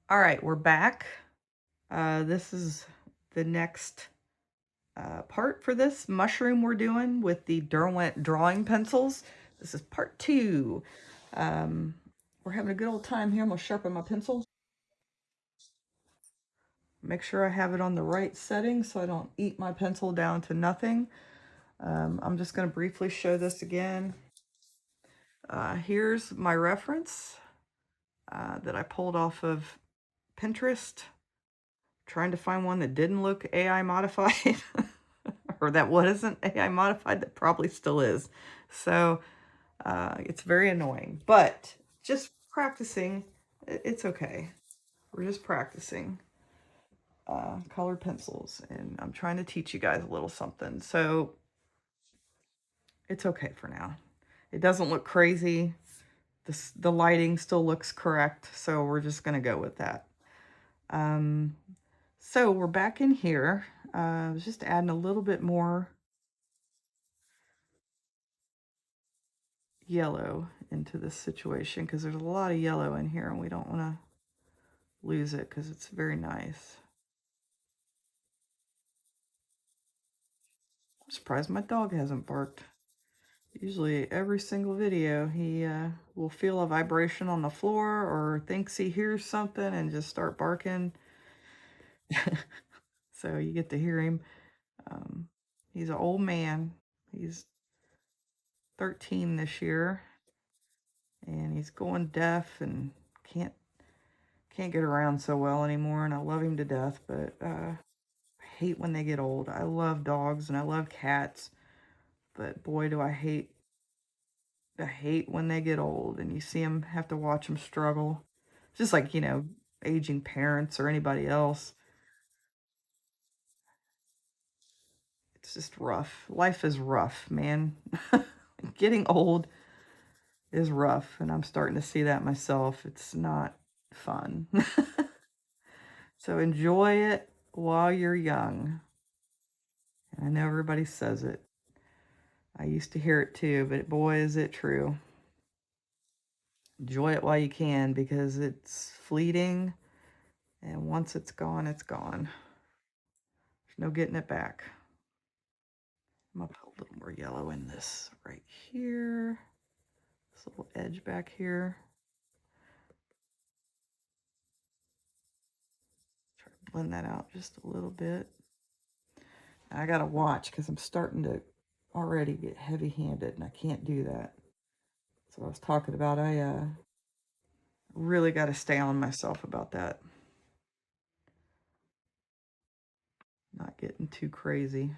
All right, we're back. This is the next part for this mushroom we're doing with the Derwent Drawing pencils. This is part 2. Um, we're having a good old time here. I'm going to sharpen my pencil. Make sure I have it on the right setting so I don't eat my pencil down to nothing. I'm just going to briefly show this again. Here's my reference that I pulled off of Pinterest, trying to find one that didn't look AI modified. Or that wasn't AI modified, that probably still is. So it's very annoying, but just practicing, it's okay. We're just practicing colored pencils, and I'm trying to teach you guys a little something. So it's okay for now. It doesn't look crazy. The lighting still looks correct, so we're just going to go with that. So we're back in here. I was just adding a little bit more yellow into this situation because there's a lot of yellow in here and we don't want to lose it because it's very nice. I'm surprised my dog hasn't barked. Usually every single video he will feel a vibration on the floor or thinks he hears something and just start barking. So you get to hear him. He's an old man. He's 13 this year and he's going deaf and can't get around so well anymore, and I love him to death, but I hate when they get old. I love dogs and I love cats, but boy, do I hate when they get old and you see them have to watch them struggle. Just like, aging parents or anybody else. It's just rough. Life is rough, man. Getting old is rough, and I'm starting to see that myself. It's not fun. So enjoy it while you're young. And I know everybody says it. I used to hear it too, but boy, is it true. Enjoy it while you can because it's fleeting, and once it's gone, it's gone. There's no getting it back. I'm going to put a little more yellow in this right here. This little edge back here. Try to blend that out just a little bit. I got to watch because I'm starting to already get heavy-handed, and I can't do that. So I was talking about, I really got to stay on myself about that. Not getting too crazy.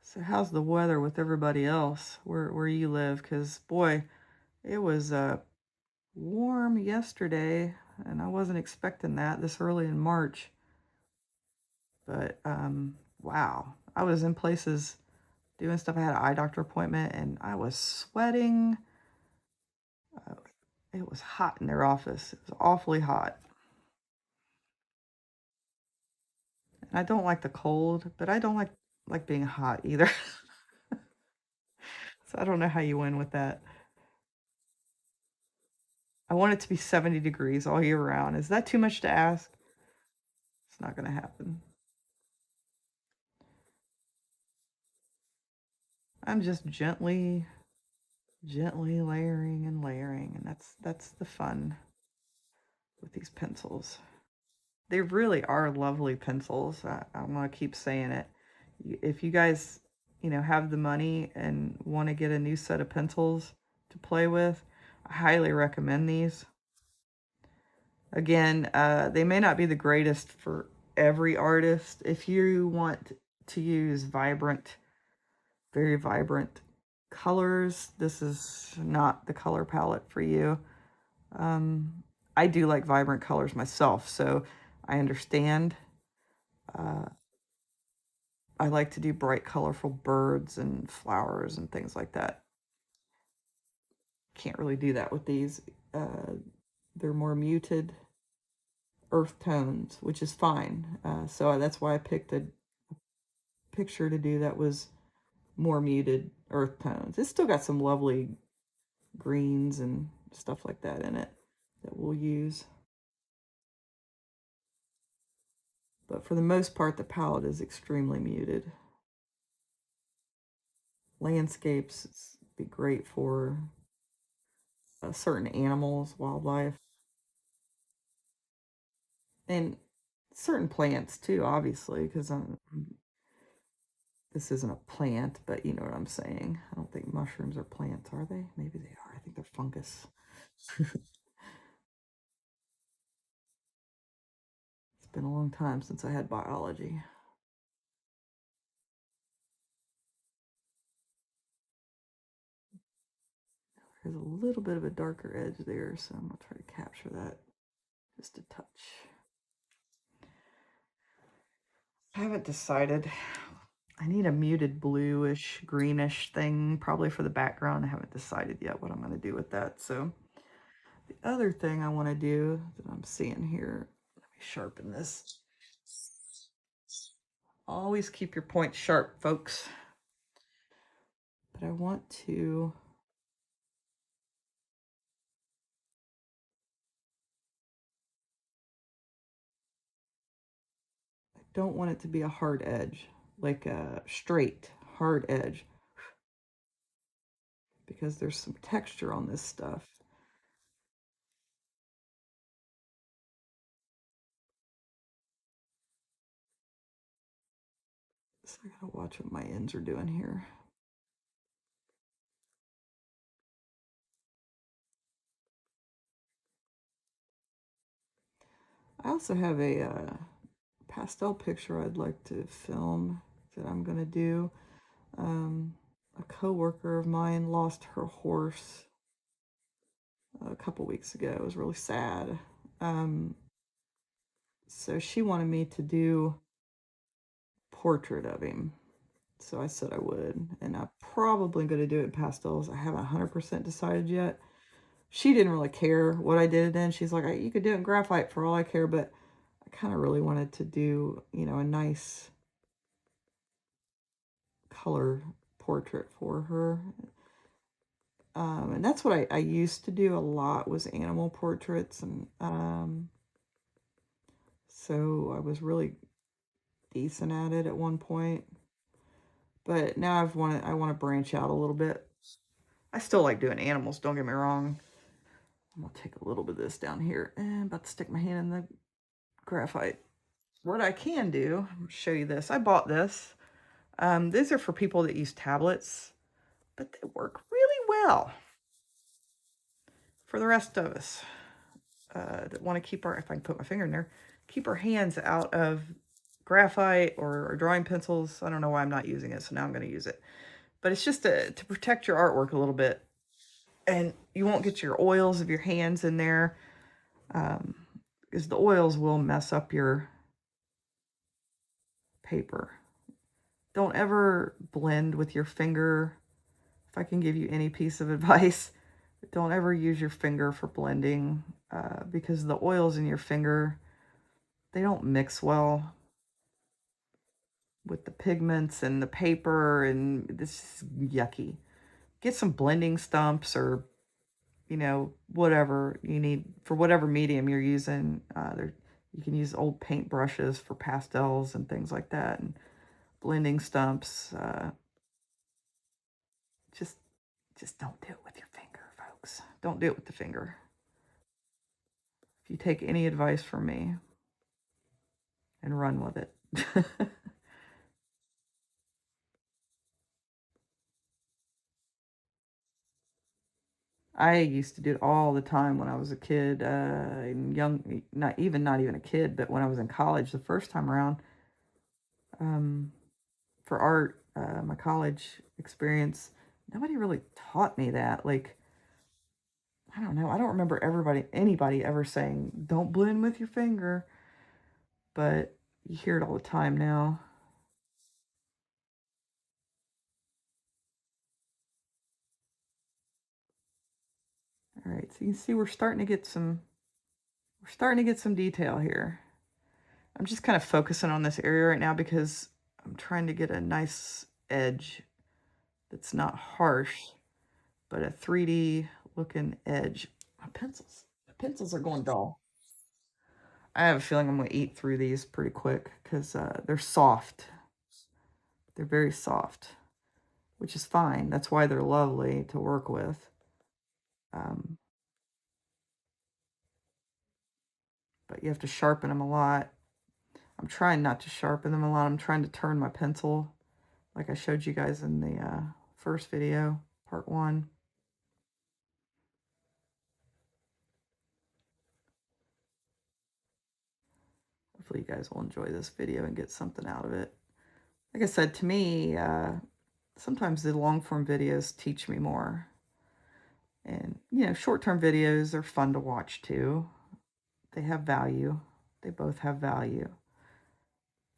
So how's the weather with everybody else where you live? Because boy, it was warm yesterday, and I wasn't expecting that this early in March. But wow, I was in places doing stuff. I had an eye doctor appointment, and I was sweating. It was hot in their office. It was awfully hot. And I don't like the cold, but I don't like being hot either. So I don't know how you win with that. I want it to be 70 degrees all year round. Is that too much to ask? It's not going to happen. I'm just gently layering and layering, and that's the fun with these pencils. They really are lovely pencils. I'm going to keep saying it. If you guys, have the money and want to get a new set of pencils to play with, I highly recommend these. Again, they may not be the greatest for every artist. If you want to use very vibrant colors, this is not the color palette for you. I do like vibrant colors myself, so I understand. I like to do bright, colorful birds and flowers and things like that. Can't really do that with these. They're more muted earth tones, which is fine. So that's why I picked a picture to do that was more muted earth tones. It's still got some lovely greens and stuff like that in it that we'll use. But for the most part, the palette is extremely muted. Landscapes be great for certain animals, wildlife, and certain plants too, obviously, because this isn't a plant, but you know what I'm saying. I don't think mushrooms are plants, are they? Maybe they are. I think they're fungus. It's been a long time since I had biology. There's a little bit of a darker edge there, so I'm going to try to capture that just a touch. I haven't decided. I need a muted bluish, greenish thing probably for the background. I haven't decided yet what I'm going to do with that. So the other thing I want to do that I'm seeing here, let me sharpen this. Always keep your points sharp, folks. But I want to don't want it to be a hard edge, like a straight, hard edge, because there's some texture on this stuff. So I gotta watch what my ends are doing here. I also have a pastel picture I'd like to film that I'm gonna do. A coworker of mine lost her horse a couple weeks ago. It was really sad. So she wanted me to do a portrait of him. So I said I would, and I'm probably going to do it in pastels. I haven't 100% decided yet. She didn't really care what I did it in. She's like, you could do it in graphite for all I care, but I kind of really wanted to do, you know, a nice color portrait for her. And that's what I used to do a lot, was animal portraits. And so I was really decent at it at one point. But now I want to branch out a little bit. I still like doing animals, don't get me wrong. I'm going to take a little bit of this down here, and I'm about to stick my hand in the graphite. What I can do, I'll show you this. I bought this. These are for people that use tablets, but they work really well for the rest of us that want to keep our, if I can put my finger in there, keep our hands out of graphite or drawing pencils. I don't know why I'm not using it, so now I'm going to use it. But it's just to protect your artwork a little bit. And you won't get your oils of your hands in there, because the oils will mess up your paper. Don't ever blend with your finger. If I can give you any piece of advice, don't ever use your finger for blending, because the oils in your finger, they don't mix well with the pigments and the paper, and this is yucky. Get some blending stumps, or you know, whatever you need for whatever medium you're using. You can use old paint brushes for pastels and things like that, and blending stumps. Just don't do it with your finger, folks. Don't do it with the finger. If you take any advice from me, and run with it. I used to do it all the time when I was a kid, young, not even a kid, but when I was in college the first time around, for art, my college experience, nobody really taught me that. Like, I don't know. I don't remember anybody ever saying, don't blend with your finger, but you hear it all the time now. All right, so you can see we're starting to get some detail here. I'm just kind of focusing on this area right now because I'm trying to get a nice edge that's not harsh, but a 3D looking edge. My pencils are going dull. I have a feeling I'm going to eat through these pretty quick because they're soft. They're very soft, which is fine. That's why they're lovely to work with. Um, but you have to sharpen them a lot. I'm trying not to sharpen them a lot. I'm trying to turn my pencil like I showed you guys in the first video, part 1. Hopefully you guys will enjoy this video and get something out of it. Like I said, to me, sometimes the long form videos teach me more. And, short-term videos are fun to watch too. They have value. They both have value.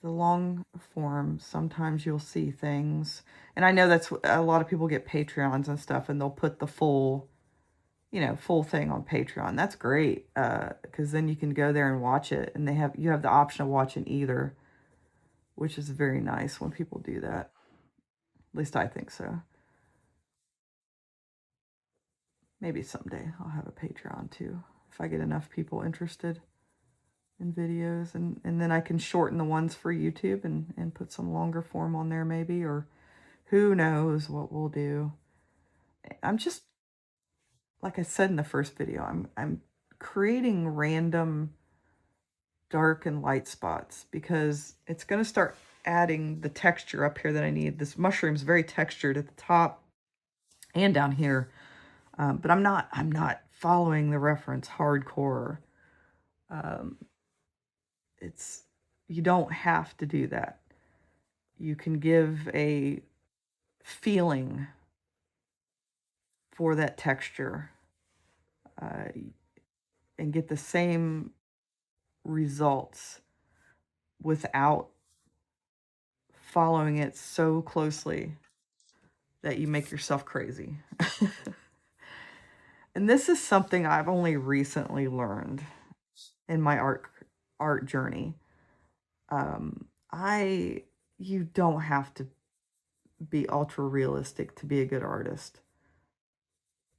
The long form, sometimes you'll see things. And I know that's a lot of people get Patreons and stuff, and they'll put the full thing on Patreon. That's great, because then you can go there and watch it, and you have the option of watching either, which is very nice when people do that. At least I think so. Maybe someday I'll have a Patreon too, if I get enough people interested in videos, and then I can shorten the ones for YouTube and put some longer form on there maybe, or who knows what we'll do. I'm just, like I said in the first video, I'm creating random dark and light spots because it's going to start adding the texture up here that I need. This mushroom's very textured at the top and down here, but I'm not following the reference hardcore. It's You don't have to do that. You can give a feeling for that texture uh, and get the same results without following it so closely that you make yourself crazy. And this is something I've only recently learned in my art journey. I You don't have to be ultra realistic to be a good artist.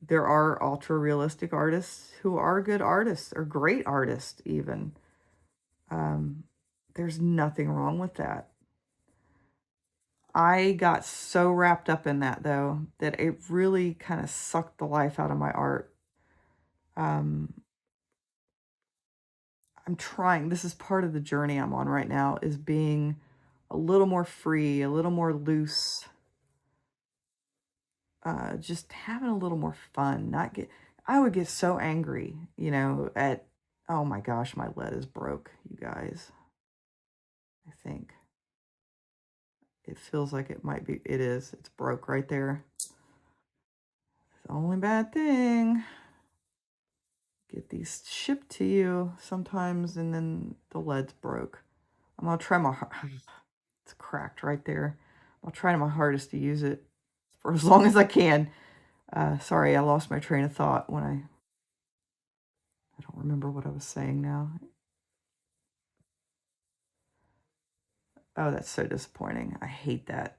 There are ultra realistic artists who are good artists or great artists even. Um, there's nothing wrong with that. I got so wrapped up in that though that it really kind of sucked the life out of my art. Um, I'm trying, this is part of the journey I'm on right now, is being a little more free, a little more loose, just having a little more fun. I would get so angry, oh my gosh, my lead is broke, you guys. I think it feels like it is. It's broke right there. The only bad thing, get these shipped to you sometimes and then the lead's broke. I'm gonna try it's cracked right there. I'll try my hardest to use it for as long as I can. Sorry, I lost my train of thought when I don't remember what I was saying now. Oh, that's so disappointing. I hate that.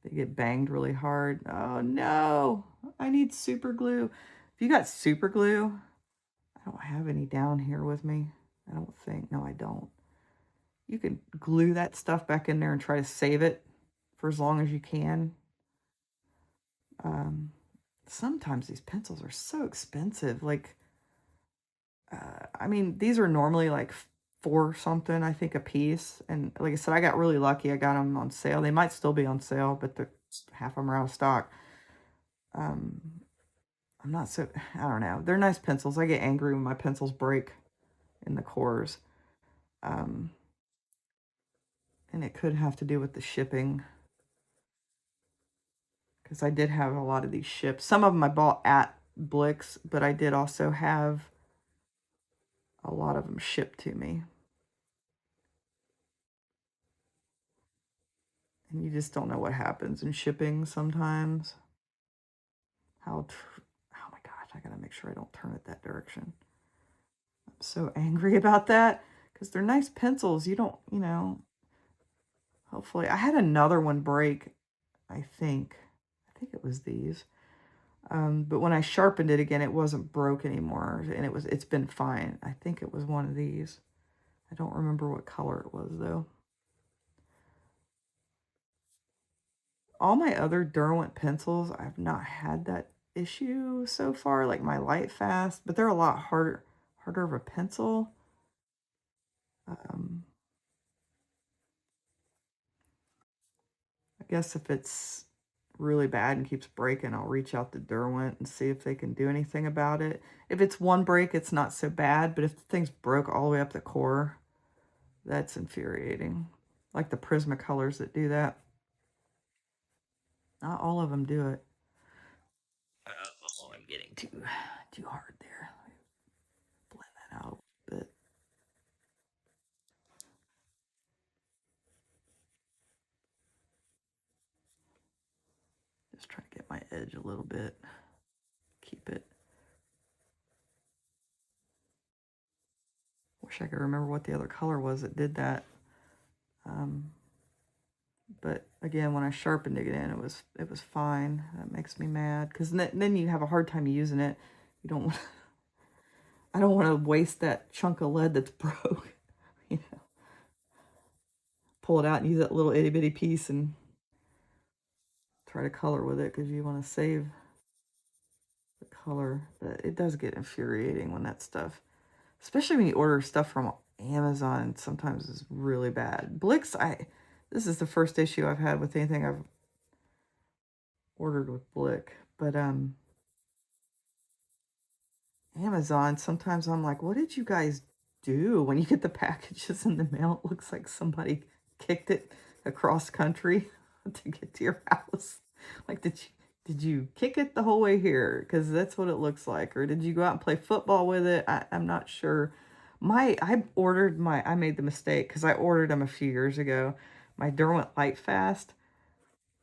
They get banged really hard. Oh no, I need super glue. If you got super glue, I don't have any down here with me. I don't think. No, I don't. You can glue that stuff back in there and try to save it for as long as you can. Sometimes these pencils are so expensive. Like, I mean, these are normally like $4 something, I think, a piece. And like I said, I got really lucky. I got them on sale. They might still be on sale, but half of them are out of stock. Um, I'm not so, I don't know. They're nice pencils. I get angry when my pencils break in the cores. Um, and it could have to do with the shipping, because I did have a lot of these shipped. Some of them I bought at Blix, but I did also have a lot of them shipped to me. And you just don't know what happens in shipping sometimes. Oh my God, I gotta make sure I don't turn it that direction. I'm so angry about that because they're nice pencils. You don't, hopefully. I had another one break, I think. I think it was these. But when I sharpened it again, it wasn't broke anymore, and it's been fine. I think it was one of these. I don't remember what color it was, though. All my other Derwent pencils, I've not had that issue so far, like my Light Fast, but they're a lot harder of a pencil. Um, I guess if it's really bad and keeps breaking, I'll reach out to Derwent and see if they can do anything about it. If it's one break, it's not so bad, but if the thing's broke all the way up the core, that's infuriating. Like the Prismacolors that do that. Not all of them do it. Oh, I'm getting too hard there. Let me blend that out a bit. Just trying to get my edge a little bit. Keep it. Wish I could remember what the other color was that did that. But again, when I sharpened it in, it was fine. That makes me mad because then you have a hard time using it. You don't. I don't want to waste that chunk of lead that's broke. You know, pull it out and use that little itty bitty piece and try to color with it because you want to save the color. But it does get infuriating when that stuff, especially when you order stuff from Amazon, sometimes is really bad. Blix, this is the first issue I've had with anything I've ordered with Blick, but Amazon, sometimes I'm like, what did you guys do? When you get the packages in the mail, it looks like somebody kicked it across country to get to your house. Like, did you kick it the whole way here? Because that's what it looks like. Or did you go out and play football with it? I'm not sure. I made the mistake because I ordered them a few years ago. My Derwent Light Fast.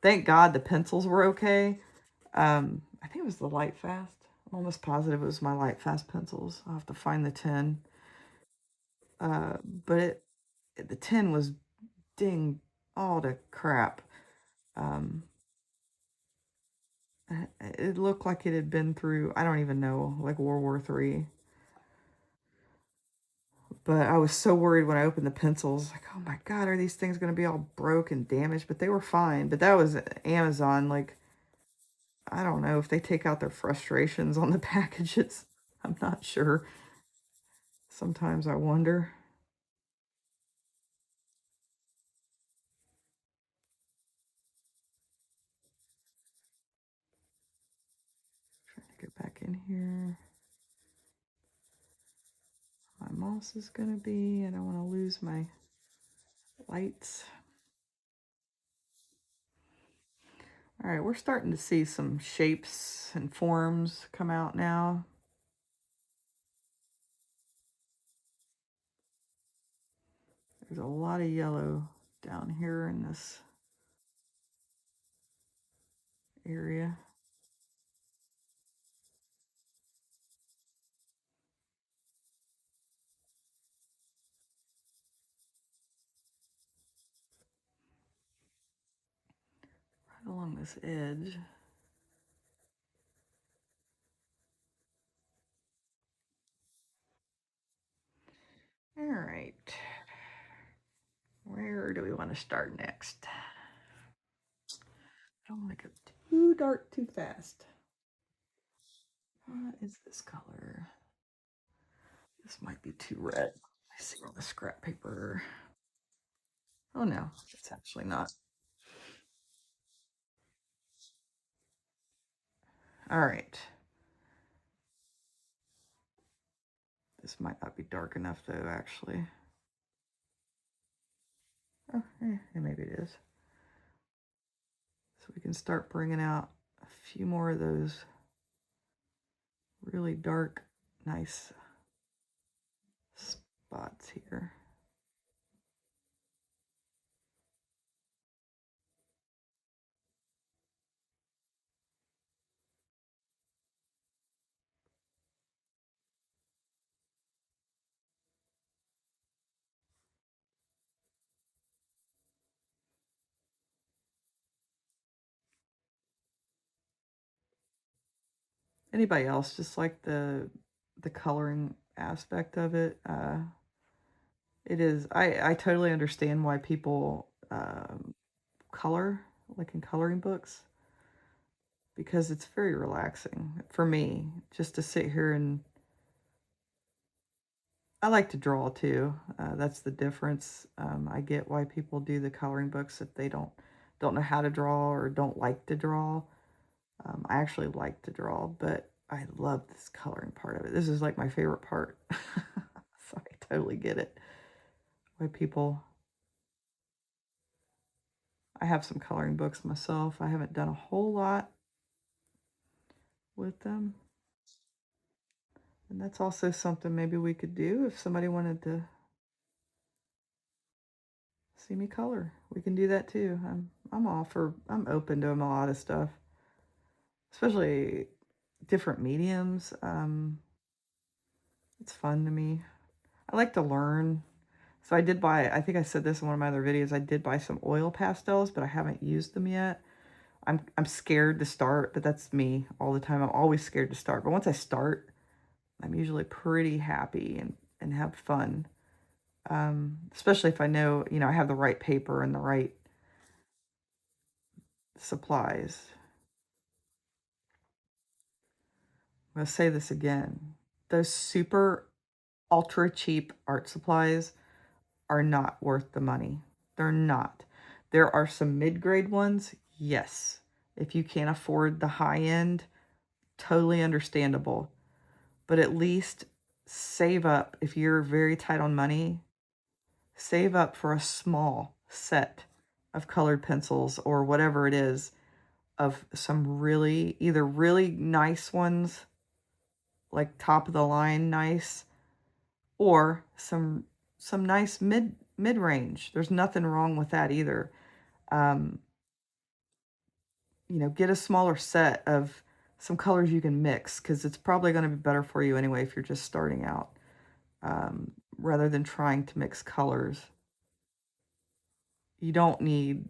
Thank God the pencils were okay. I think it was the Light Fast. I'm almost positive it was my Light Fast pencils. I'll have to find the tin. Uh, but the tin was ding all to crap. Um, it looked like it had been through, I don't even know, like World War III. But I was so worried when I opened the pencils, like, oh my God, are these things going to be all broke and damaged? But they were fine. But that was Amazon. Like, I don't know if they take out their frustrations on the packages. I'm not sure. Sometimes I wonder. Trying to get back in here. My mouse is going to be, and I want to lose my lights. All right, we're starting to see some shapes and forms come out now. There's a lot of yellow down here in this area. Right along this edge. All right. Where do we want to start next? I don't want to go too dark too fast. What is this color? This might be too red. I see all the scrap paper. Oh no, it's actually not. All right. This might not be dark enough though, actually. Oh, maybe it is. So we can start bringing out a few more of those really dark, nice spots here. Anybody else just like the coloring aspect of it? It is. I totally understand why people color, like in coloring books, because it's very relaxing for me just to sit here and I like to draw too. That's the difference. I get why people do the coloring books if they don't know how to draw or don't like to draw. I actually like to draw, but I love this coloring part of it. This is like my favorite part. So I totally get it. Why people I have some coloring books myself. I haven't done a whole lot with them. And that's also something maybe we could do if somebody wanted to see me color. We can do that too. I'm open to a lot of stuff, especially different mediums. It's fun to me. I like to learn. So I did buy, I think I said this in one of my other videos, I did buy some oil pastels, but I haven't used them yet. I'm scared to start, but that's me all the time. I'm always scared to start. But once I start, I'm usually pretty happy and have fun. Especially if I know, I have the right paper and the right supplies. I'm going to say this again. Those super ultra cheap art supplies are not worth the money. They're not. There are some mid-grade ones, yes. If you can't afford the high end, totally understandable. But at least save up. If you're very tight on money, save up for a small set of colored pencils or whatever it is of some either really nice ones, like top of the line nice, or some nice mid-range. There's nothing wrong with that either. Um, get a smaller set of some colors you can mix because it's probably going to be better for you anyway if you're just starting out, rather than trying to mix colors. You don't need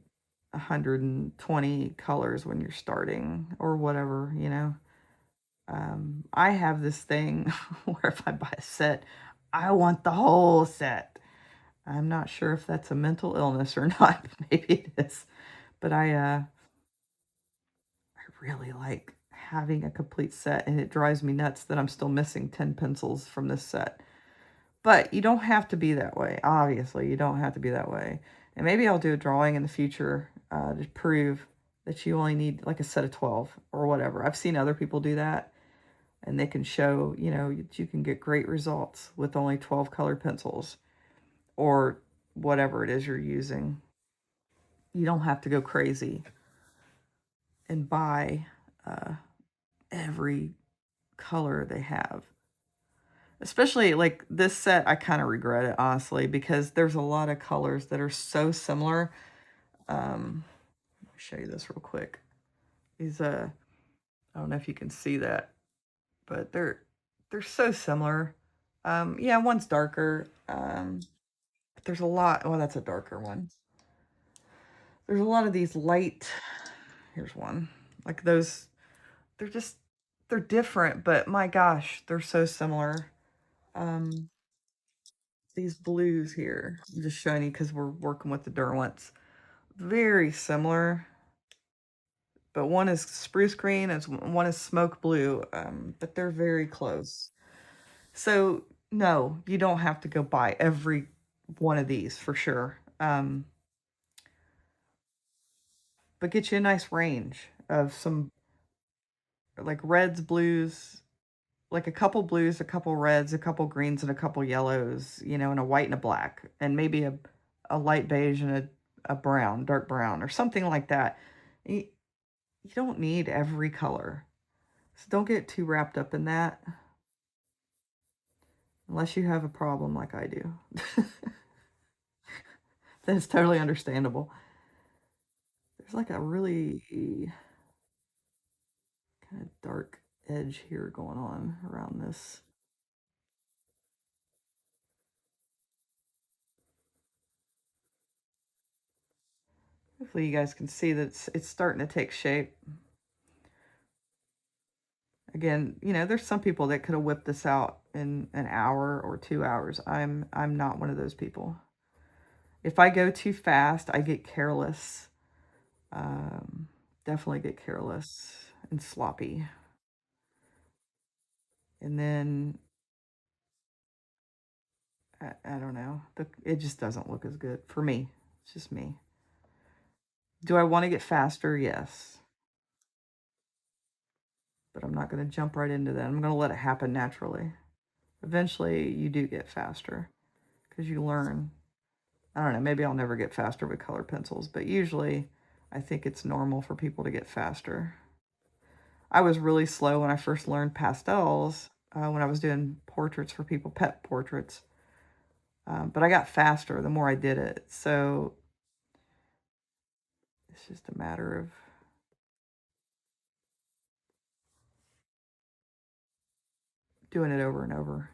120 colors when you're starting or whatever. I have this thing where if I buy a set, I want the whole set. I'm not sure if that's a mental illness or not. Maybe it is. But I really like having a complete set, and it drives me nuts that I'm still missing 10 pencils from this set. But you don't have to be that way. Obviously, you don't have to be that way. And maybe I'll do a drawing in the future to prove that you only need like a set of 12 or whatever. I've seen other people do that, and they can show, that you can get great results with only 12 colored pencils or whatever it is you're using. You don't have to go crazy and buy uh, every color they have. Especially like this set, I kind of regret it, honestly, because there's a lot of colors that are so similar. Let me show you this real quick. These, I don't know if you can see that, but they're so similar. Yeah, one's darker. But there's a lot. Oh, that's a darker one. There's a lot of these light. Here's one. Like those, they're just, they're different, but my gosh, they're so similar. Um, these blues here, I'm just showing you because we're working with the Derwents. Very similar, but one is spruce green and one is smoke blue, but they're very close. So, no, you don't have to go buy every one of these for sure. But get you a nice range of some like reds, blues, like a couple blues, a couple reds, a couple greens, and a couple yellows, and a white and a black, and maybe a light beige and a brown, dark brown, or something like that. You don't need every color. So don't get too wrapped up in that unless you have a problem like I do. Then it's totally understandable. There's like a really kind of dark edge here going on around this. Hopefully you guys can see that it's starting to take shape. Again, you know, there's some people that could have whipped this out in an hour or 2 hours. I'm not one of those people. If I go too fast, I get careless. Um, Definitely get careless and sloppy. And then I don't know. It just doesn't look as good for me. It's just me. Do I want to get faster? Yes. But I'm not going to jump right into that. I'm going to let it happen naturally. Eventually, you do get faster because you learn. I don't know, maybe I'll never get faster with colored pencils, but usually I think it's normal for people to get faster. I was really slow when I first learned pastels, when I was doing portraits for people, pet portraits. But I got faster the more I did it. So it's just a matter of doing it over and over.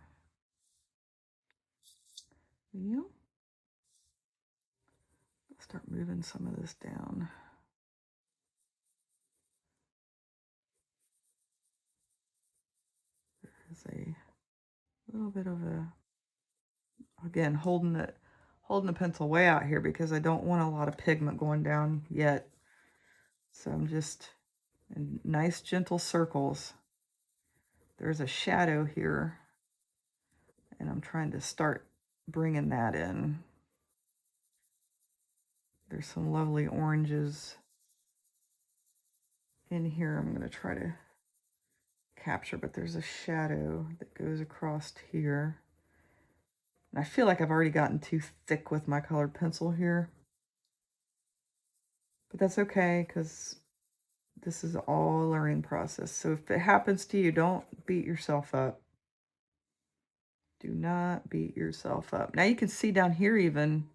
Yeah. Start moving some of this down. There's a little bit of a, again, holding the pencil way out here because I don't want a lot of pigment going down yet. So I'm just in nice gentle circles. There's a shadow here, and I'm trying to start bringing that in. There's some lovely oranges in here I'm going to try to capture, but there's a shadow that goes across here. And I feel like I've already gotten too thick with my colored pencil here. But that's okay, because this is all a learning process. So if it happens to you, don't beat yourself up. Do not beat yourself up. Now you can see down here even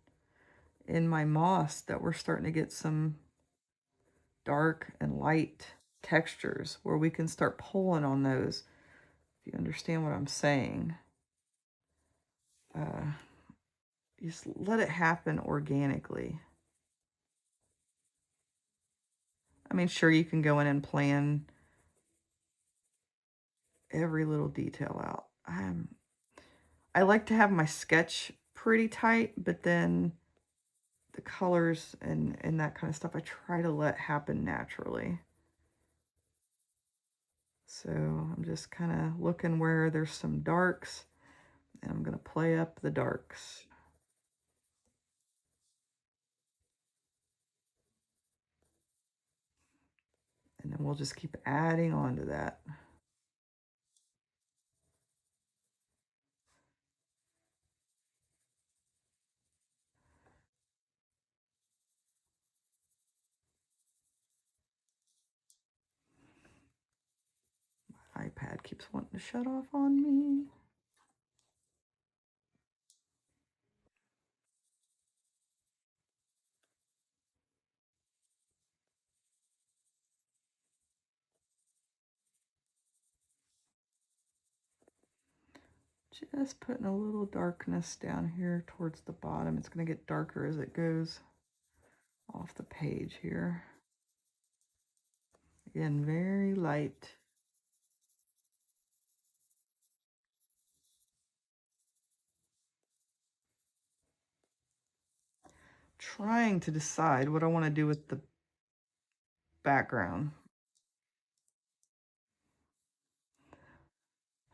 in my moss that we're starting to get some dark and light textures where we can start pulling on those, if you understand what I'm saying. Just let it happen organically. I mean, sure, you can go in and plan every little detail out. I like to have my sketch pretty tight, but then the colors and that kind of stuff, I try to let happen naturally. So I'm just kind of looking where there's some darks, and I'm going to play up the darks. And then we'll just keep adding on to that. My iPad keeps wanting to shut off on me. Just putting a little darkness down here towards the bottom. It's going to get darker as it goes off the page here. Again, very light. Trying to decide what I want to do with the background.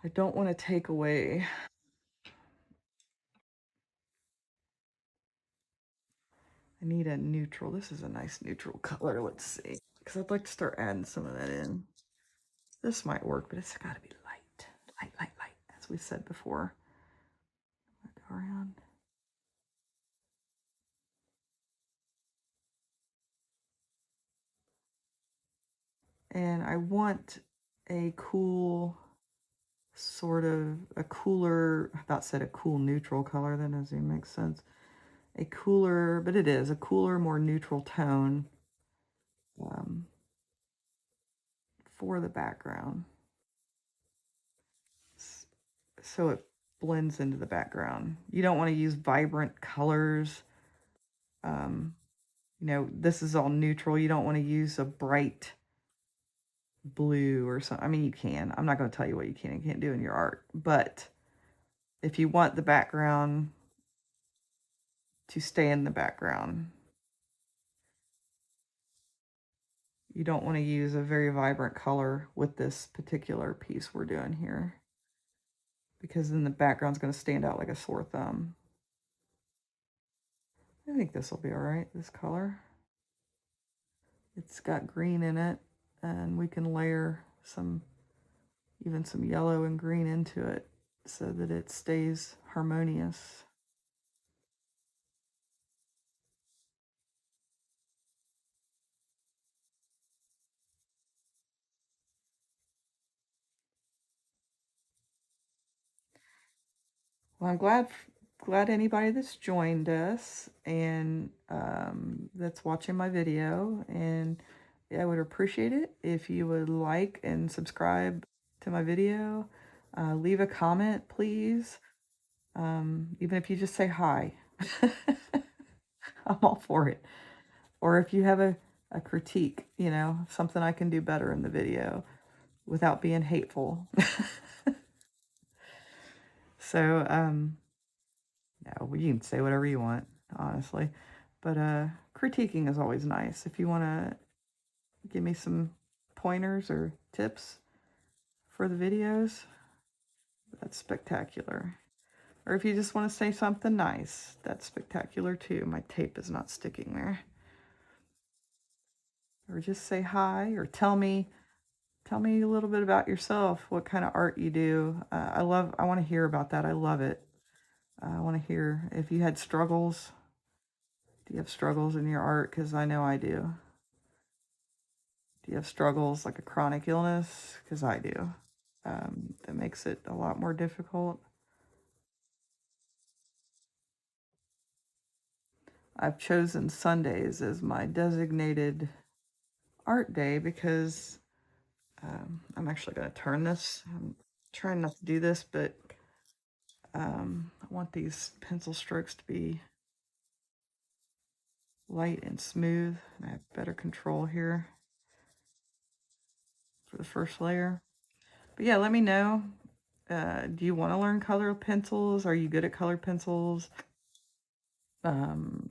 I don't want to take away. I need a neutral. This is a nice neutral color. Let's see. Because I'd like to start adding some of that in. This might work, but it's got to be light. Light, light, light, as we said before. Go around. And I want a cool, sort of a cooler, I about said a cool neutral color. That doesn't even make sense. A cooler, but it is a cooler, more neutral tone for the background. So it blends into the background. You don't want to use vibrant colors. You know, this is all neutral. You don't want to use a bright blue or something. I mean, you can. I'm not going to tell you what you can and can't do in your art. But if you want the background to stay in the background, you don't want to use a very vibrant color with this particular piece we're doing here, because then the background's going to stand out like a sore thumb. I think this will be all right, this color. It's got green in it, and we can layer even some yellow and green into it so that it stays harmonious. Well, I'm glad anybody that's joined us and that's watching my video, and I would appreciate it if you would like and subscribe to my video. Leave a comment, please. Even if you just say hi, I'm all for it. Or if you have a critique, something I can do better in the video without being hateful. So, no, you can say whatever you want, honestly. But critiquing is always nice. If you want to give me some pointers or tips for the videos, that's spectacular. Or if you just want to say something nice, that's spectacular too. My tape is not sticking there. Or just say hi, or tell me a little bit about yourself, what kind of art you do. I want to hear about that. I love it. I want to hear if you had struggles. Do you have struggles in your art? Because I know I do. Do you have struggles like a chronic illness? Because I do. That makes it a lot more difficult. I've chosen Sundays as my designated art day because I'm actually going to turn this. I'm trying not to do this, but I want these pencil strokes to be light and smooth. And I have better control here for the first layer. But yeah, let me know. Do you want to learn color pencils? Are you good at colored pencils? Do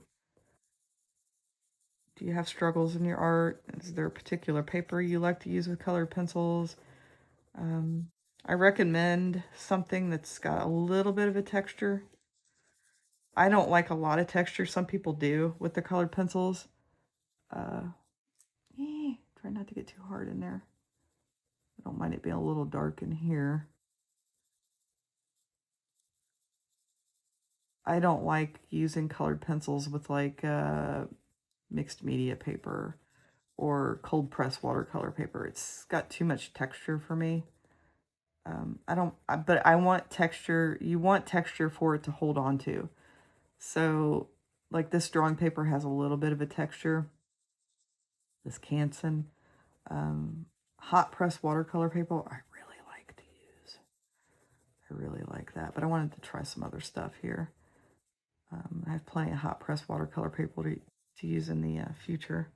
you have struggles in your art? Is there a particular paper you like to use with colored pencils? I recommend something that's got a little bit of a texture. I don't like a lot of texture. Some people do with the colored pencils. Try not to get too hard in there. I don't mind it being a little dark in here. I don't like using colored pencils with like mixed media paper or cold press watercolor paper. It's got too much texture for me. But I want texture. You want texture for it to hold on to. So, like this drawing paper has a little bit of a texture. This Canson hot press watercolor paper, I really like to use. I really like that. But I wanted to try some other stuff here. I have plenty of hot press watercolor paper to use in the future.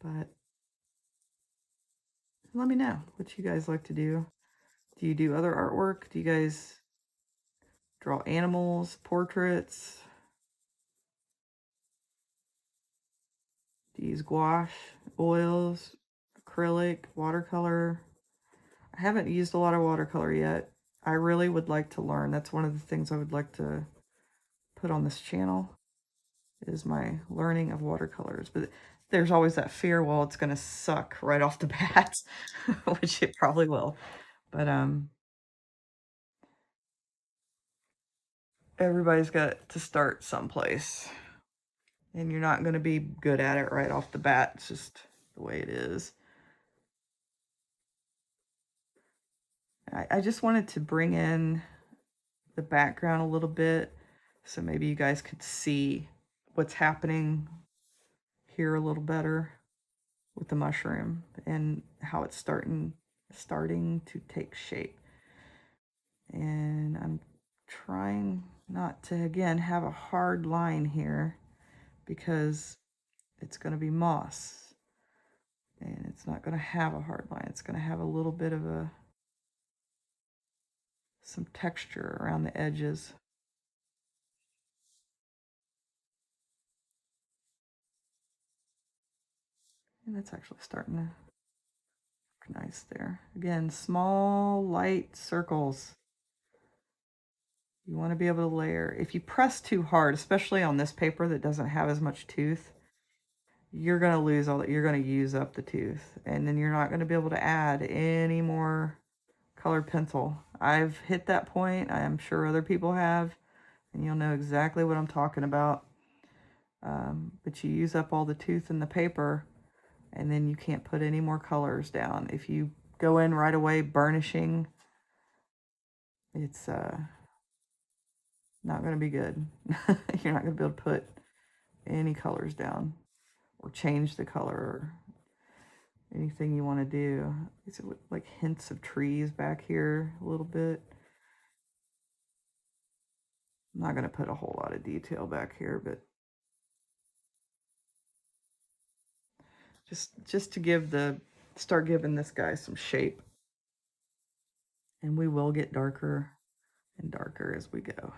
But let me know what you guys like to do. Do you do other artwork? Do you guys draw animals, portraits? Do you use gouache, oils, acrylic, watercolor? I haven't used a lot of watercolor yet. I really would like to learn. That's one of the things I would like to put on this channel, is my learning of watercolors. But there's always that fear, well, it's going to suck right off the bat, which it probably will. But everybody's got to start someplace. And you're not going to be good at it right off the bat. It's just the way it is. I just wanted to bring in the background a little bit so maybe you guys could see what's happening here a little better with the mushroom and how it's starting to take shape. And I'm trying not to, again, have a hard line here because it's going to be moss. And it's not going to have a hard line. It's going to have a little bit of some texture around the edges. And it's actually starting to look nice there. Again, small, light circles. You want to be able to layer. If you press too hard, especially on this paper that doesn't have as much tooth, you're going to lose all that. You're going to use up the tooth. And then you're not going to be able to add any more colored pencil. I've hit that point. I am sure other people have. And you'll know exactly what I'm talking about. But you use up all the tooth in the paper, and then you can't put any more colors down. If you go in right away burnishing, it's not going to be good. You're not going to be able to put any colors down or change the color or anything you want to do. Is it like hints of trees back here a little bit? I'm not going to put a whole lot of detail back here, but just to give start giving this guy some shape. And we will get darker and darker as we go.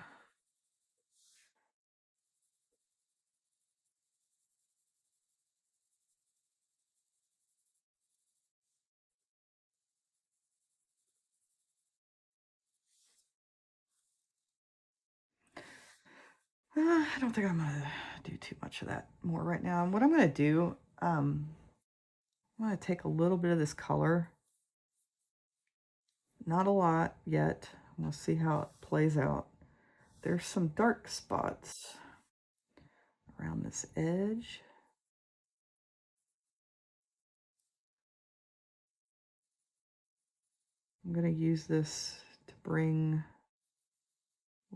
I don't think I'm going to do too much of that more right now. And what I'm going to do, I'm going to take a little bit of this color. Not a lot yet. We'll see how it plays out. There's some dark spots around this edge. I'm going to use this to bring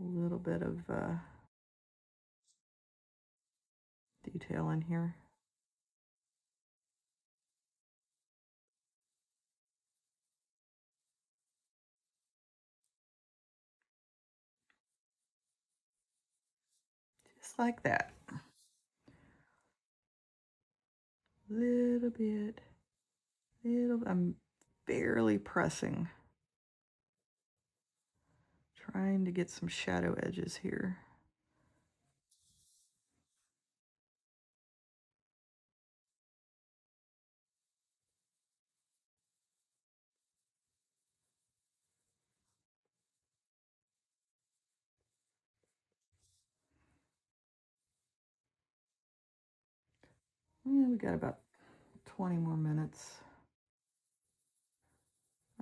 a little bit of detail in here. Just like that. Little bit. I'm barely pressing. Trying to get some shadow edges here. Yeah, we got about 20 more minutes.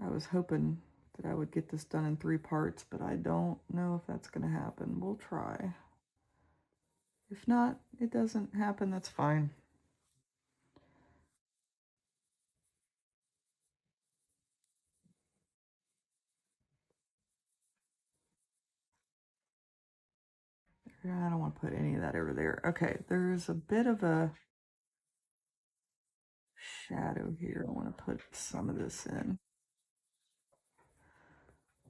I was hoping that I would get this done in 3 parts, but I don't know if that's going to happen. We'll try. If not, it doesn't happen, that's fine. I don't want to put any of that over there. Okay, there's a bit of a shadow here. I want to put some of this in.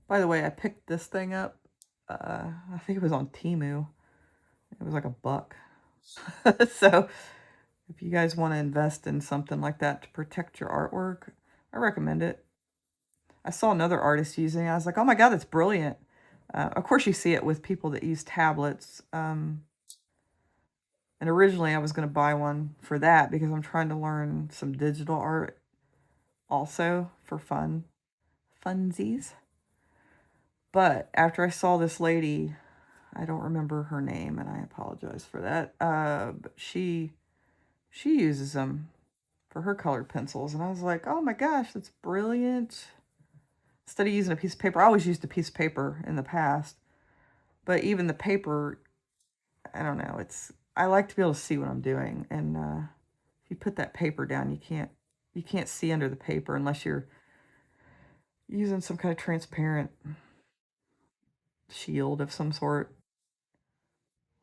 By the way, I picked this thing up. I think it was on Temu. It was like $1. So if you guys want to invest in something like that to protect your artwork, I recommend it. I saw another artist using it. I was like, oh my God, that's brilliant. Of course, you see it with people that use tablets. And originally I was going to buy one for that because I'm trying to learn some digital art also for funsies. But after I saw this lady, I don't remember her name, and I apologize for that. But she uses them for her colored pencils, and I was like, oh my gosh, that's brilliant. Instead of using a piece of paper, I always used a piece of paper in the past, but even the paper, I don't know. I like to be able to see what I'm doing, and if you put that paper down, you can't see under the paper unless you're using some kind of transparent shield of some sort,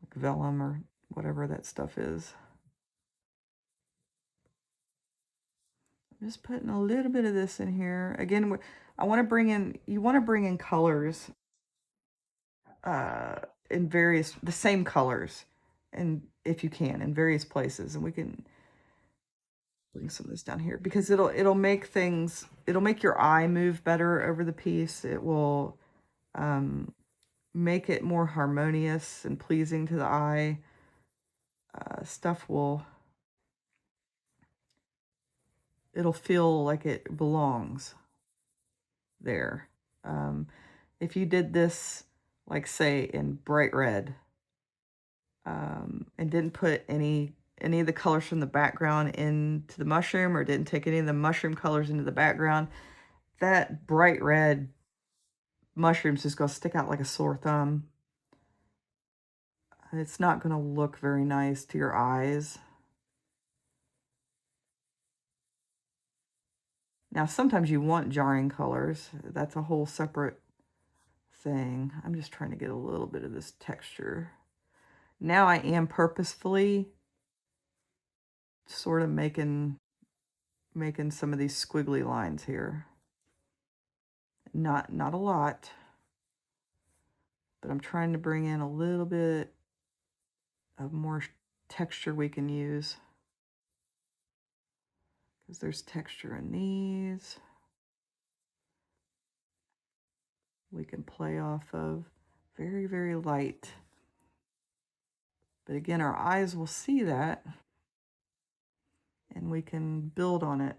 like vellum or whatever that stuff is. I'm just putting a little bit of this in here. Again, I want to bring in, you want to bring in colors in the same colors, and if you can, in various places. And we can, Bring some of this down here because it'll make things, it'll make your eye move better over the piece. It will make it more harmonious and pleasing to the eye. Stuff will, it'll feel like it belongs there. If you did this, like say in bright red, and didn't put any of the colors from the background into the mushroom, or didn't take any of the mushroom colors into the background, that bright red mushroom's just going to stick out like a sore thumb. It's not going to look very nice to your eyes. Now, sometimes you want jarring colors. That's a whole separate thing. I'm just trying to get a little bit of this texture. Now I am purposefully sort of making some of these squiggly lines here. Not a lot, but I'm trying to bring in a little bit of more texture we can use, because there's texture in these we can play off of. Very, very light. But again, our eyes will see that, and we can build on it.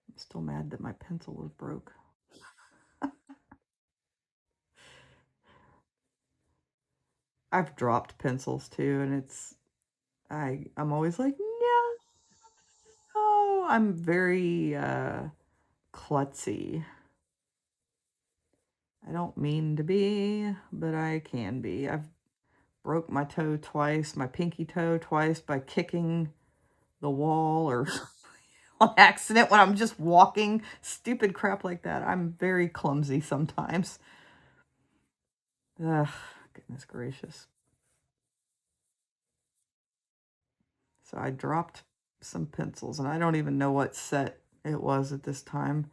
I'm still mad that my pencil was broke. I've dropped pencils too, and I'm always like, no, I'm very klutzy. I don't mean to be, but I can be. I've broke my toe twice, my pinky toe twice, by kicking the wall or on accident when I'm just walking. Stupid crap like that. I'm very clumsy sometimes. Ugh, goodness gracious. So I dropped some pencils, and I don't even know what set it was at this time.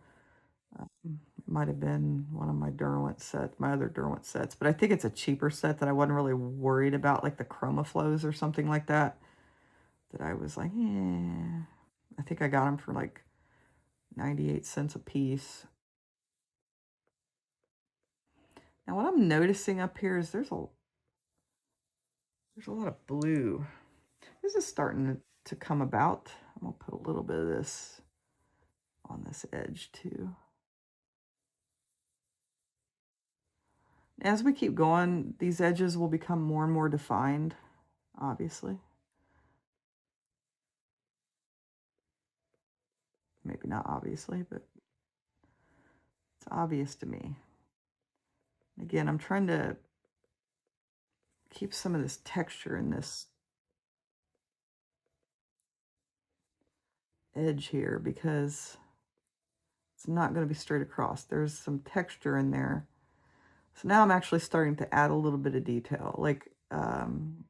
It might have been one of my Derwent sets, my other Derwent sets, but I think it's a cheaper set that I wasn't really worried about, like the Chroma Flows or something like that. That I was like, yeah. I think I got them for like 98 cents a piece. Now what I'm noticing up here is there's a lot of blue. This is starting to come about. I'm gonna put a little bit of this on this edge too. As we keep going, these edges will become more and more defined, obviously. Maybe not obviously, but it's obvious to me. Again, I'm trying to keep some of this texture in this edge here, because it's not going to be straight across. There's some texture in there. So now I'm actually starting to add a little bit of detail, like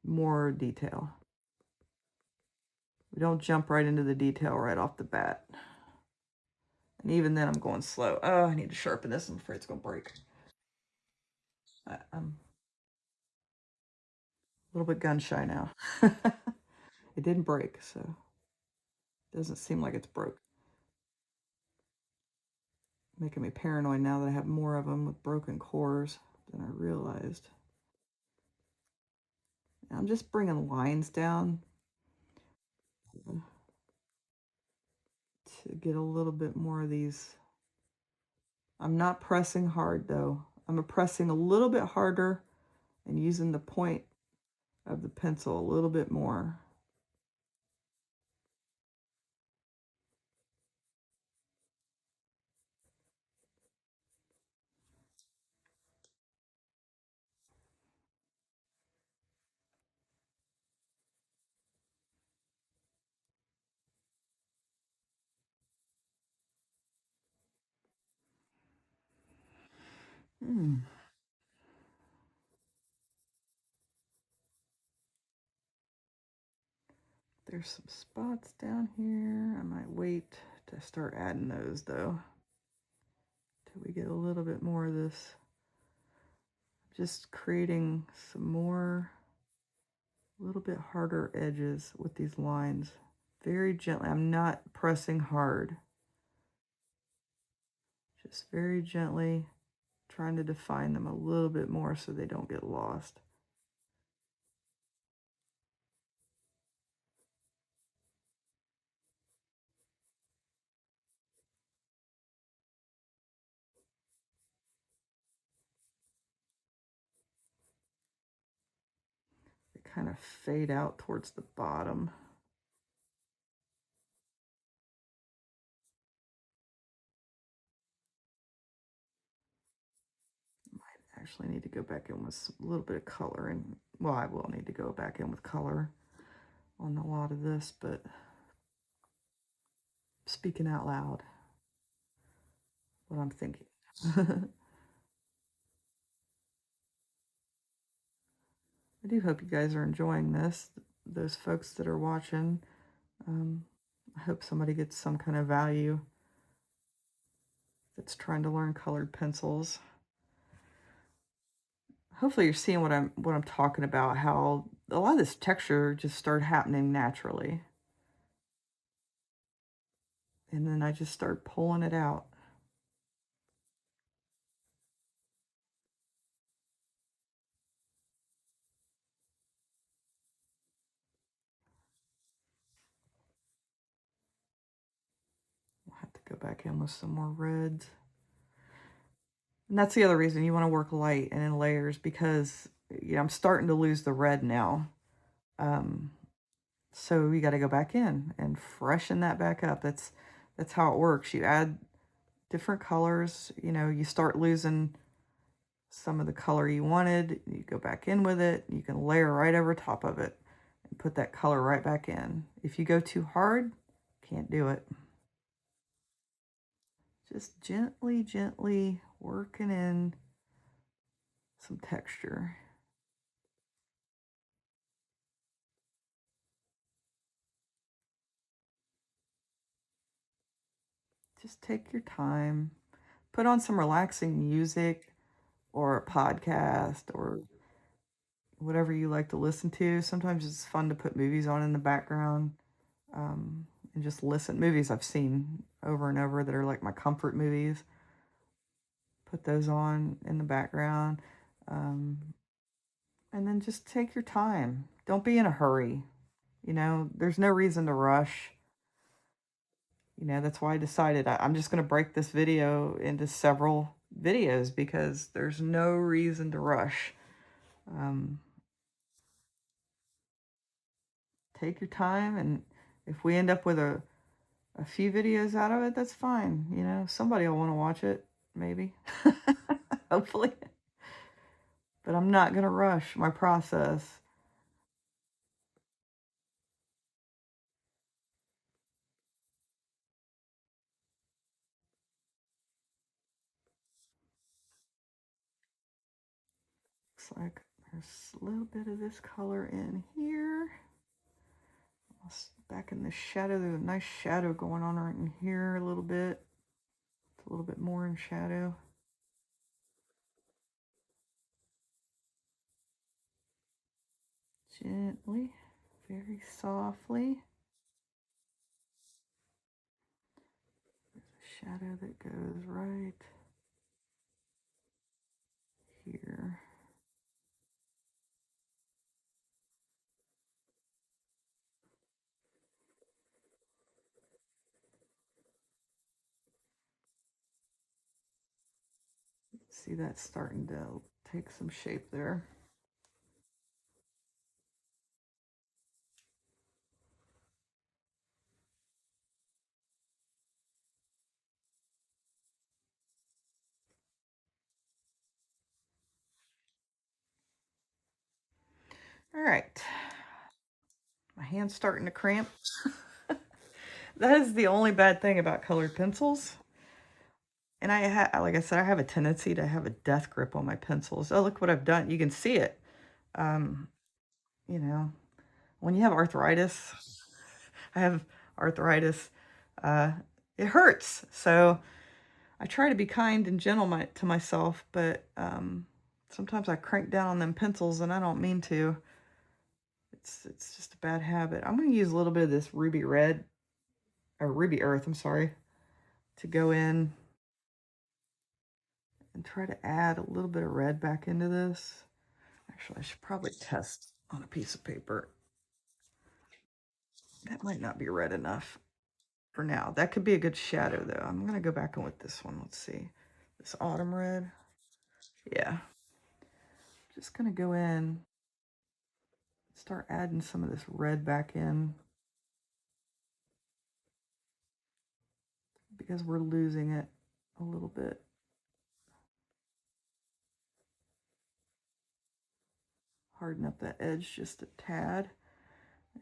more detail. We don't jump right into the detail right off the bat. And even then I'm going slow. Oh, I need to sharpen this. I'm afraid it's going to break. I'm a little bit gun shy now. It didn't break, so it doesn't seem like it's broke. Making me paranoid now that I have more of them with broken cores than I realized. I'm just bringing lines down to get a little bit more of these. I'm not pressing hard though. I'm pressing a little bit harder and using the point of the pencil a little bit more. There's some spots down here. I might wait to start adding those though, till we get a little bit more of this. Just creating some more A little bit harder edges with these lines. Very gently. I'm not pressing hard. Just very gently trying to define them a little bit more so they don't get lost. They kind of fade out towards the bottom. Might actually need to go back in with a little bit of color, and well, I will need to go back in with color on a lot of this, but speaking out loud, what I'm thinking. I do hope you guys are enjoying this, those folks that are watching. I hope somebody gets some kind of value that's trying to learn colored pencils. Hopefully you're seeing what I'm talking about, how a lot of this texture just started happening naturally. And then I just start pulling it out. I'll have to go back in with some more reds. And that's the other reason you want to work light and in layers, because I'm starting to lose the red now. So you got to go back in and freshen that back up. That's how it works. You add different colors, you start losing some of the color you wanted, you go back in with it, you can layer right over top of it and put that color right back in. If you go too hard, can't do it. Just gently, gently working in some texture. Just take your time. Put on some relaxing music or a podcast or whatever you like to listen to. Sometimes it's fun to put movies on in the background and just listen. Movies I've seen over and over that are like my comfort movies. Put those on in the background. And then just take your time. Don't be in a hurry. There's no reason to rush. That's why I decided I'm just going to break this video into several videos because there's no reason to rush. Take your time, and if we end up with a few videos out of it, that's fine. Somebody will want to watch it, maybe. Hopefully. But I'm not going to rush my process. Looks like there's a little bit of this color in here. Back in the shadow, there's a nice shadow going on right in here a little bit. It's a little bit more in shadow. Gently, very softly. There's a shadow that goes right here. See that starting to take some shape there. All right. My hand's starting to cramp. That is the only bad thing about colored pencils. And like I said, I have a tendency to have a death grip on my pencils. Oh, look what I've done. You can see it. Um, you know, when you have arthritis, I have arthritis, uh, it hurts. So I try to be kind and gentle to myself, but sometimes I crank down on them pencils and I don't mean to. It's just a bad habit. I'm going to use a little bit of this ruby red, or ruby earth, I'm sorry, to go in and try to add a little bit of red back into this. Actually, I should probably test on a piece of paper. That might not be red enough for now. That could be a good shadow, though. I'm going to go back in with this one. Let's see. This autumn red. Yeah. Just going to go in, start adding some of this red back in because we're losing it a little bit. Harden up that edge just a tad.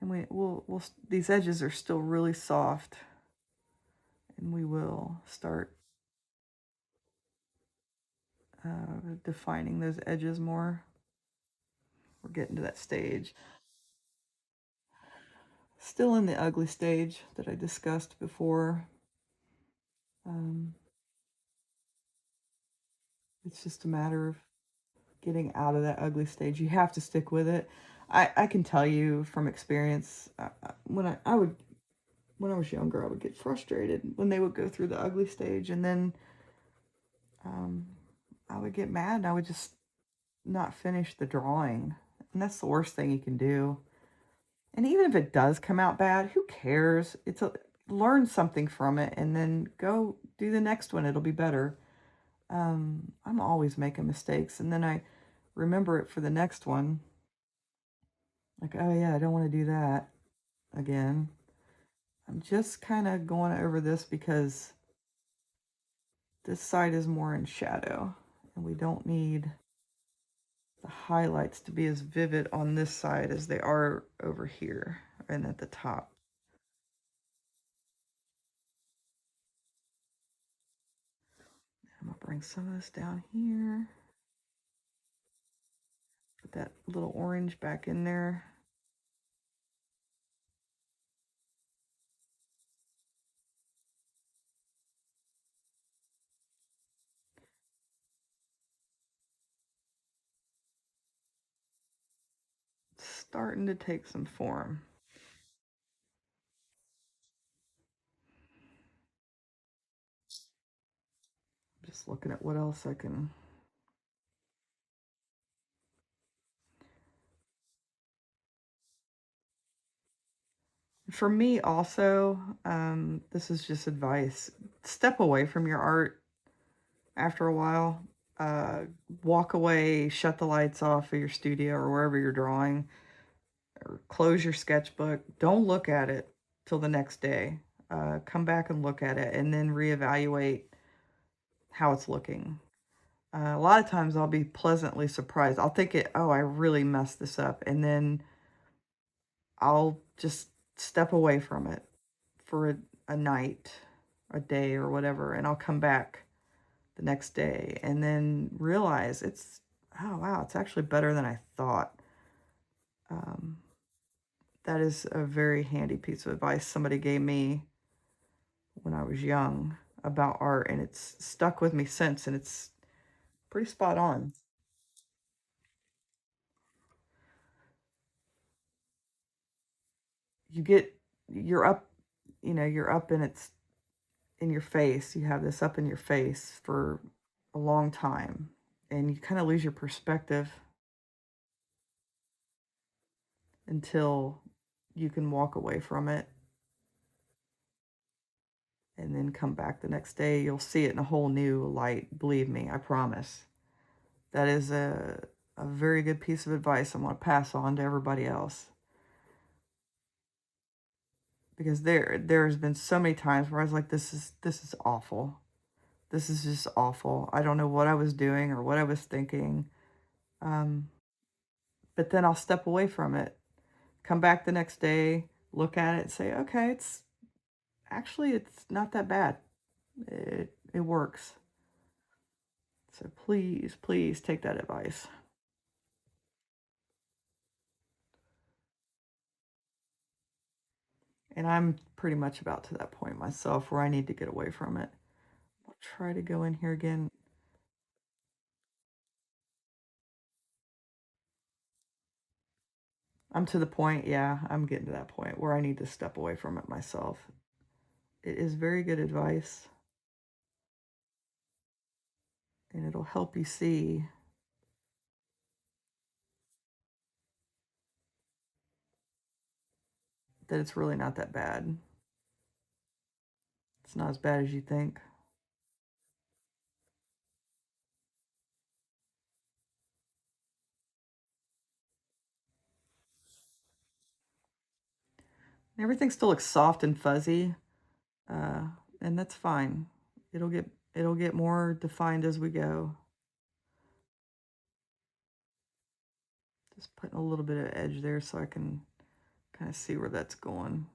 And we'll these edges are still really soft. And we will start defining those edges more. We're getting to that stage. Still in the ugly stage that I discussed before. It's just a matter of getting out of that ugly stage. You have to stick with it. I can tell you from experience, when I would, when I was younger, I would get frustrated when they would go through the ugly stage, and then I would get mad and I would just not finish the drawing. And that's the worst thing you can do. And even if it does come out bad, who cares? Learn something from it and then go do the next one. It'll be better. I'm always making mistakes, and then I remember it for the next one. Like, oh yeah, I don't want to do that again. I'm just kind of going over this because this side is more in shadow, and we don't need the highlights to be as vivid on this side as they are over here and at the top. I'm gonna bring some of this down here. Put that little orange back in there. It's starting to take some form. Just looking at what else I can. For me also, this is just advice. Step away from your art after a while. Uh, Walk away, shut the lights off of your studio or wherever you're drawing, or close your sketchbook. Don't look at it till the next day. Come back and look at it and then reevaluate how it's looking. A lot of times I'll be pleasantly surprised. I'll think oh, I really messed this up. And then I'll just step away from it for a night, a day, or whatever, and I'll come back the next day and then realize oh wow, it's actually better than I thought. That is a very handy piece of advice somebody gave me when I was young about art, and it's stuck with me since, and it's pretty spot on. You get, you're up, you're up and it's in your face. You have this up in your face for a long time, and you kind of lose your perspective until you can walk away from it and then come back the next day. You'll see it in a whole new light. Believe me, I promise. That is a very good piece of advice I'm going to pass on to everybody else. Because there's been so many times where I was like, this is awful. This is just awful. I don't know what I was doing or what I was thinking. But then I'll step away from it, come back the next day, look at it, and say, okay, it's not that bad. It works. So please, please take that advice. And I'm pretty much about to that point myself where I need to get away from it. I'll try to go in here again. I'm to the point, yeah, I'm getting to that point where I need to step away from it myself. It is very good advice, and it'll help you see that it's really not that bad. It's not as bad as you think. Everything still looks soft and fuzzy, uh, and that's fine. It'll get more defined as we go. Just putting a little bit of edge there so I can kind of see where that's going.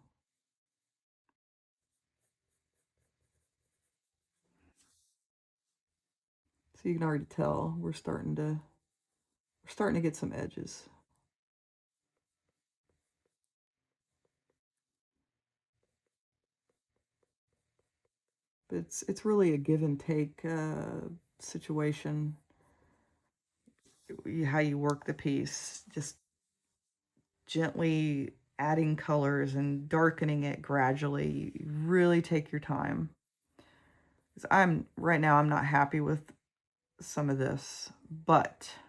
So you can already tell we're starting to get some edges. But it's really a give and take situation. How you work the piece, just gently adding colors and darkening it gradually. You really take your time. 'Cause I'm right now I'm not happy with some of this, but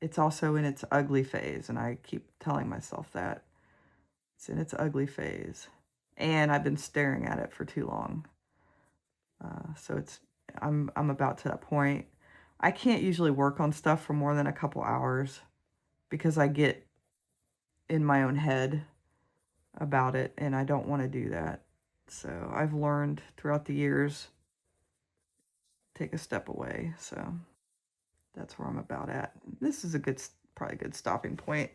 it's also in its ugly phase, and I keep telling myself that. It's in its ugly phase. And I've been staring at it for too long. So I'm about to that point. I can't usually work on stuff for more than a couple hours because I get in my own head about it, and I don't want to do that. So I've learned throughout the years, take a step away. So that's where I'm about at. This is a good, probably a good stopping point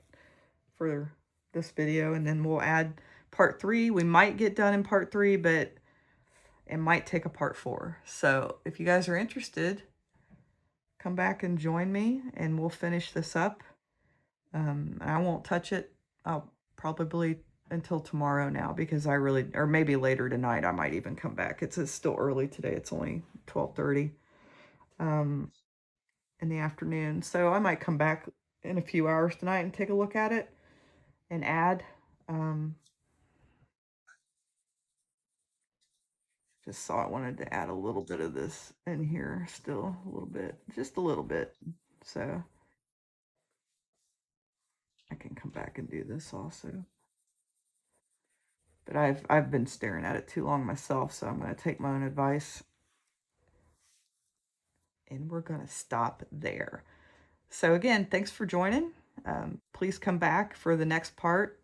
for this video, and then we'll add part 3. We might get done in part 3, but it might take a part 4. So if you guys are interested, come back and join me, and we'll finish this up. I won't touch it. I'll probably until tomorrow now because I really, or maybe later tonight, I might even come back. It's still early today. It's only 12:30 in the afternoon. So I might come back in a few hours tonight and take a look at it and add. Um, just saw I wanted to add a little bit of this in here still, a little bit, just a little bit. So I can come back and do this also. But I've been staring at it too long myself, so I'm going to take my own advice and we're going to stop there. So again, thanks for joining. Please come back for the next part.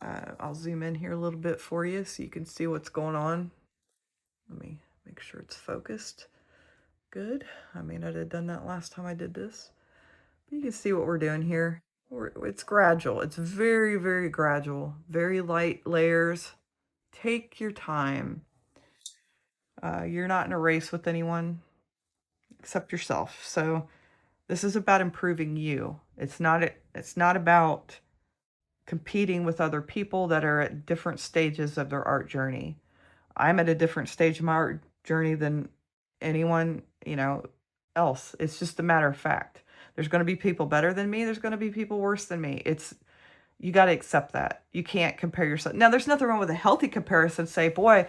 I'll zoom in here a little bit for you so you can see what's going on. Let me make sure it's focused. Good. I may not have done that last time I did this. But you can see what we're doing here. It's gradual. It's very, very gradual. Very light layers. Take your time. You're not in a race with anyone except yourself. So this is about improving you. It's not about competing with other people that are at different stages of their art journey. I'm at a different stage of my art journey than anyone, else. It's just a matter of fact. There's going to be people better than me. There's going to be people worse than me. You got to accept that. You can't compare yourself. Now, there's nothing wrong with a healthy comparison. Say, boy,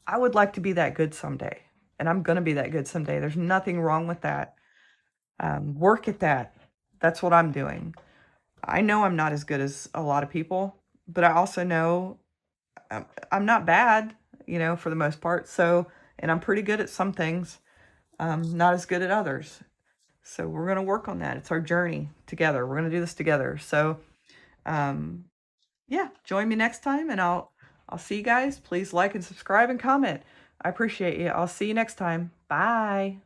I would like to be that good someday. And I'm going to be that good someday. There's nothing wrong with that. Work at that. That's what I'm doing. I know I'm not as good as a lot of people, but I also know I'm not bad, for the most part. So, and I'm pretty good at some things, not as good at others. So we're going to work on that. It's our journey together. We're going to do this together. So, um, yeah, join me next time and I'll see you guys. Please like and subscribe and comment. I appreciate you. I'll see you next time. Bye.